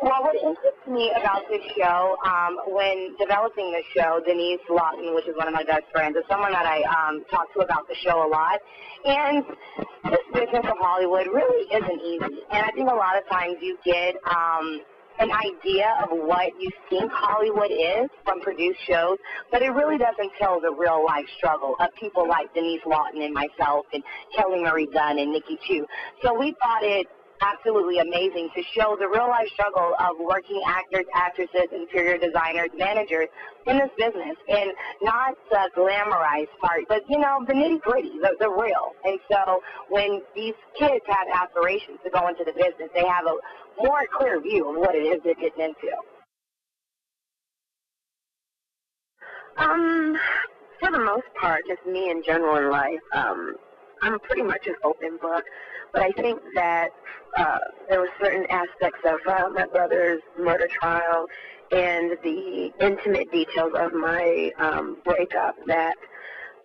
Well, what interests me about this show, when developing the show, Denyce Lawton, which is one of my best friends, is someone that I talk to about the show a lot. And this business of Hollywood really isn't easy. And I think a lot of times you get an idea of what you think Hollywood is from produced shows, but it really doesn't tell the real-life struggle of people like Denyce Lawton and myself and Kelly Marie Dunn and Nikki Chu. So we thought it absolutely amazing to show the real-life struggle of working actors, actresses, interior designers, managers in this business, and not the glamorized part, but, you know, the nitty-gritty, the real. And so when these kids have aspirations to go into the business, they have a more clear view of what it is they're getting into. For the most part, just me in general in life, I'm pretty much an open book. But I think that there were certain aspects of my brother's murder trial and the intimate details of my breakup that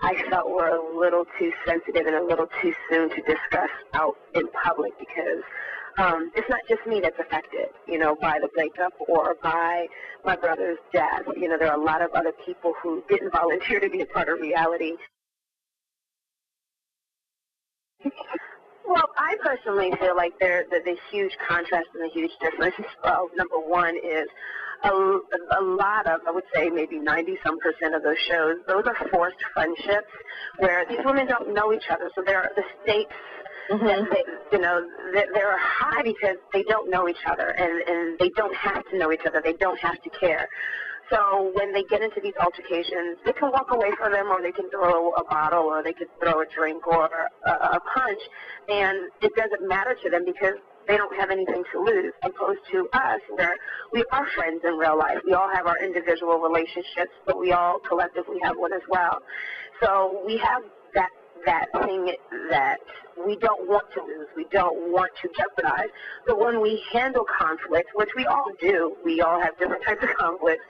I felt were a little too sensitive and a little too soon to discuss out in public, because it's not just me that's affected, you know, by the breakup or by my brother's death. You know, there are a lot of other people who didn't volunteer to be a part of reality. Well, I personally feel like the huge contrast and the huge difference. Number one is a lot of, I would say maybe 90-some% of those shows, those are forced friendships where these women don't know each other. So there are the stakes, that they, you know, they're high because they don't know each other, and they don't have to know each other. They don't have to care. So when they get into these altercations, they can walk away from them, or they can throw a bottle, or they can throw a drink or a punch, and it doesn't matter to them because they don't have anything to lose, opposed to us, where we are friends in real life. We all have our individual relationships, but we all collectively have one as well. So we have that thing that we don't want to lose, we don't want to jeopardize. But when we handle conflict, which we all do, we all have different types of conflicts,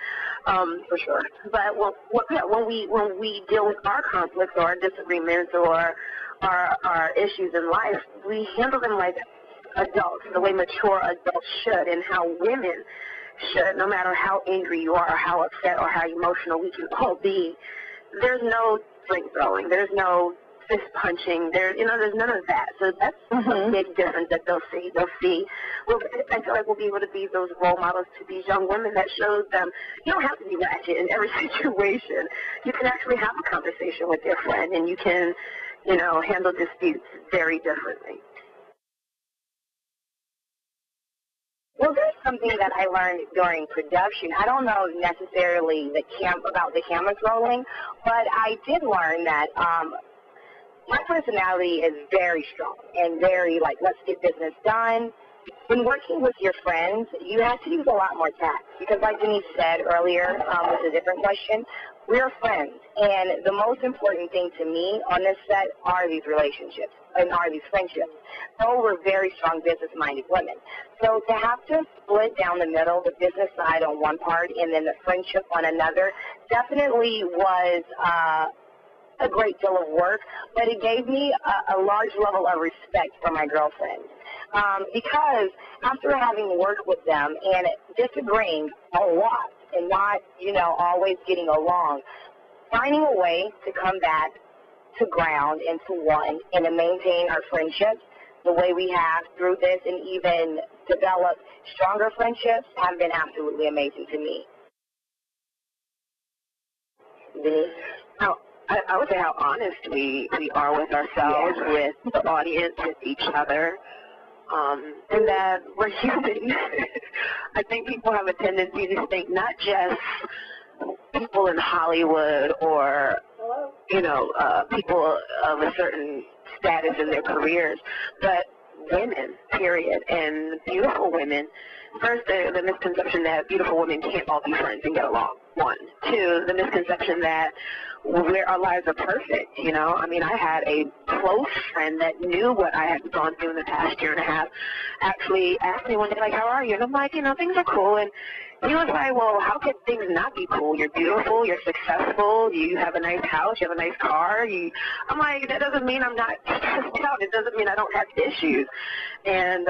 for sure. But when we deal with our conflicts or our disagreements or our issues in life, we handle them like adults, the way mature adults should, and how women should, no matter how angry you are or how upset or how emotional we can all be. There's no drink throwing. There's no fist punching. There's none of that. So that's a big difference that they'll see. I feel like we'll be able to be those role models to these young women that shows them you don't have to be ratchet in every situation. You can actually have a conversation with your friend, and you can, you know, handle disputes very differently. Well, there's something that I learned during production. I don't know necessarily about the cameras rolling, but I did learn that my personality is very strong and very, like, let's get business done. When working with your friends, you have to use a lot more tact because, like Denyce said earlier, with a different question, we're friends. And the most important thing to me on this set are these relationships and are these friendships. So we're very strong business-minded women. So to have to split down the middle, the business side on one part and then the friendship on another, definitely was a great deal of work, but it gave me a large level of respect for my girlfriends. Because after having worked with them and disagreeing a lot and not, you know, always getting along, finding a way to come back to ground and to one and to maintain our friendships the way we have through this and even develop stronger friendships have been absolutely amazing to me. Denyce? I would say how honest we are with ourselves, with the audience, with each other, and that we're human. I think people have a tendency to think not just people in Hollywood or, you know, people of a certain status in their careers, but women, period, and beautiful women. First, the misconception that beautiful women can't all be friends and get along, one. Two, the misconception that where our lives are perfect, you know. I mean, I had a close friend that knew what I had gone through in the past year and a half actually asked me one day, like, how are you? And I'm like, you know, things are cool. And he was like, well, how could things not be cool? You're beautiful, you're successful, you have a nice house, you have a nice car. I'm like, that doesn't mean I'm not stressed out. It doesn't mean I don't have issues. And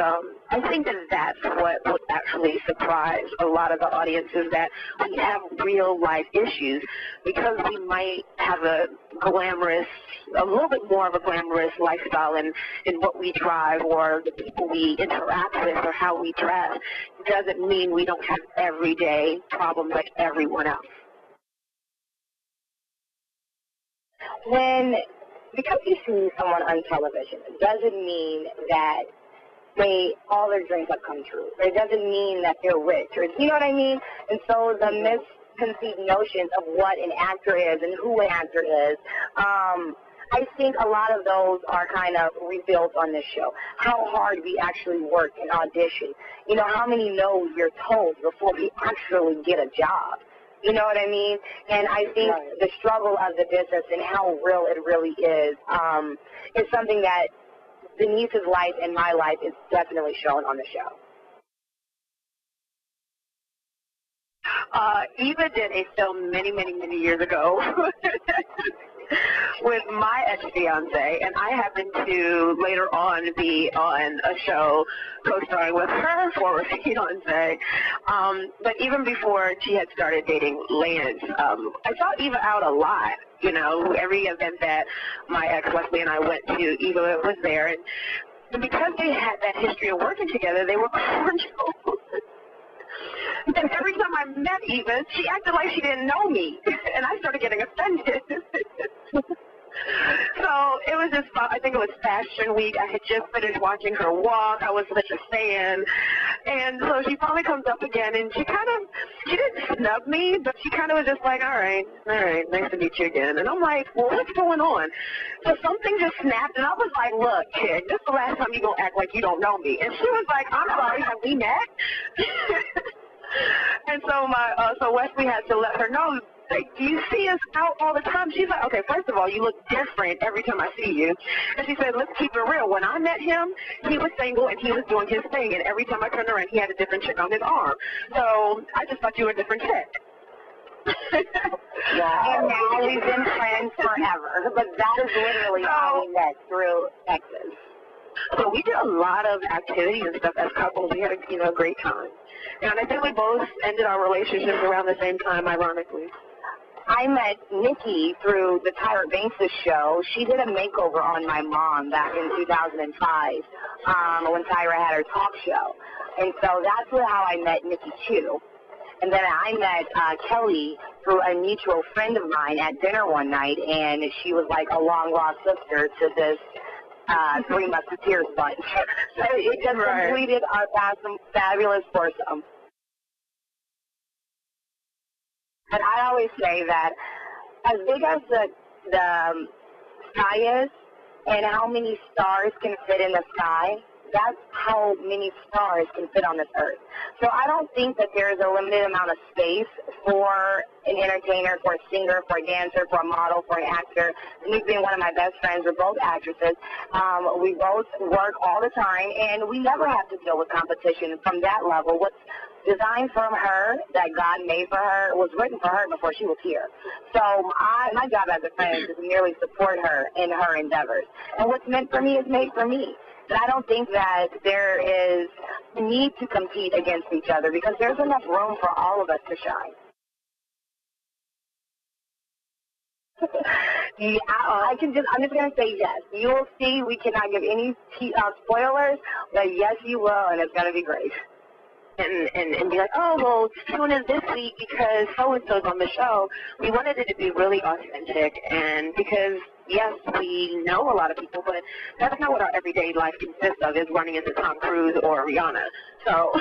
I think that that's what would actually surprise a lot of the audiences, that we have real life issues, because we might have a little bit more of a glamorous lifestyle in what we drive or the people we interact with or how we dress. Doesn't mean we don't have everyday problems like everyone else. Because you see someone on television, it doesn't mean that all their dreams have come true. It doesn't mean that they're rich, or, you know what I mean? And so the misconceived notions of what an actor is and who an actor is, I think a lot of those are kind of revealed on this show. How hard we actually work and audition. You know, how many no's you're told before we actually get a job. You know what I mean? And I think the struggle of the business and how real it really is something that Denyce's life and my life is definitely shown on the show. Eva did a film many, many, many years ago with my ex-fiance, and I happened to later on be on a show co-starring with her former fiance. But even before she had started dating Lance, I saw Eva out a lot. You know, every event that my ex Wesley and I went to, Eva was there. And because they had that history of working together, they were cordial. And every time I met Eva, she acted like she didn't know me, and I started getting offended. So it was just, I think it was Fashion Week. I had just finished watching her walk. I was such a fan. And so she finally comes up again, and she didn't snub me, but she kind of was just like, all right, nice to meet you again. And I'm like, well, what's going on? So something just snapped, and I was like, look, kid, this is the last time you're going to act like you don't know me. And she was like, I'm sorry, have we met? And so so Wesley had to let her know, like, do you see us out all the time? She's like, okay, first of all, you look different every time I see you. And she said, let's keep it real. When I met him, he was single and he was doing his thing, and every time I turned around, he had a different chick on his arm. So I just thought you were a different chick. Yeah, and now we've been friends forever. But that is literally how we met, through exes. So we did a lot of activities and stuff as couples. We had a great time. And I think we both ended our relationships around the same time, ironically. I met Nikki through the Tyra Banks' show. She did a makeover on my mom back in 2005 when Tyra had her talk show. And so that's how I met Nikki, too. And then I met Kelly through a mutual friend of mine at dinner one night, and she was like a long-lost sister to this Three Musketeers bunch. So it just completed our fabulous foursome. And I always say that as big as the sky is and how many stars can fit in the sky, that's how many stars can fit on this earth. So I don't think that there is a limited amount of space for an entertainer, for a singer, for a dancer, for a model, for an actor. We've been one of my best friends. We're both actresses. We both work all the time, and we never have to deal with competition from that level. What's designed from her, that God made for her, was written for her before she was here. So my job as a friend is to merely support her in her endeavors. And what's meant for me is made for me. And I don't think that there is a need to compete against each other, because there's enough room for all of us to shine. Yeah, I'm just going to say yes. You will see. We cannot give any spoilers, but yes, you will, and it's going to be great. And be like, oh, well, tune in this week because so-and-so's on the show. We wanted it to be really authentic, and because, yes, we know a lot of people, but that's not what our everyday life consists of, is running into Tom Cruise or Rihanna. So,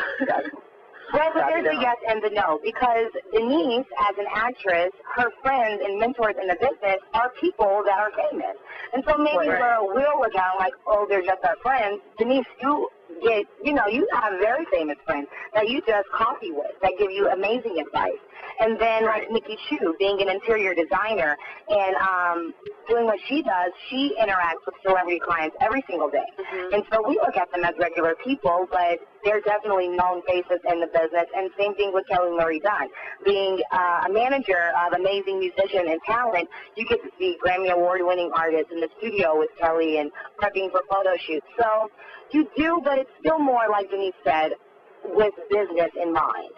well, but there's a yes and the no, because Denyce, as an actress, her friends and mentors in the business are people that are famous. And so maybe we'll look at them like, oh, they're just our friends. Denyce, you get, you know, you have very famous friends that you just coffee with that give you amazing advice. And then like Nikki Chu, being an interior designer and doing what she does, she interacts with celebrity clients every single day. And so we look at them as regular people, but they're definitely known faces in the business. And same thing with Kelly Marie Dunn. Being a manager of amazing musician and talent, you get to see Grammy Award-winning artists in the studio with Kelly and prepping for photo shoots. So you do, but it's still more, like Denyce said, with business in mind.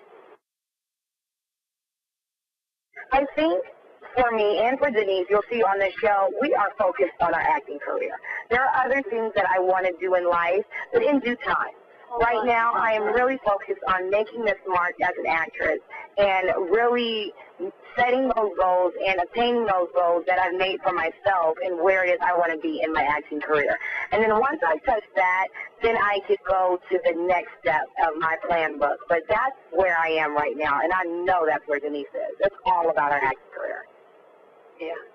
I think for me and for Denyce, you'll see on this show, we are focused on our acting career. There are other things that I want to do in life, but in due time. Right now, I am really focused on making this mark as an actress and really setting those goals and attaining those goals that I've made for myself and where it is I want to be in my acting career. And then once I touch that, then I could go to the next step of my plan book. But that's where I am right now, and I know that's where Denyce is. It's all about our acting career. Yeah.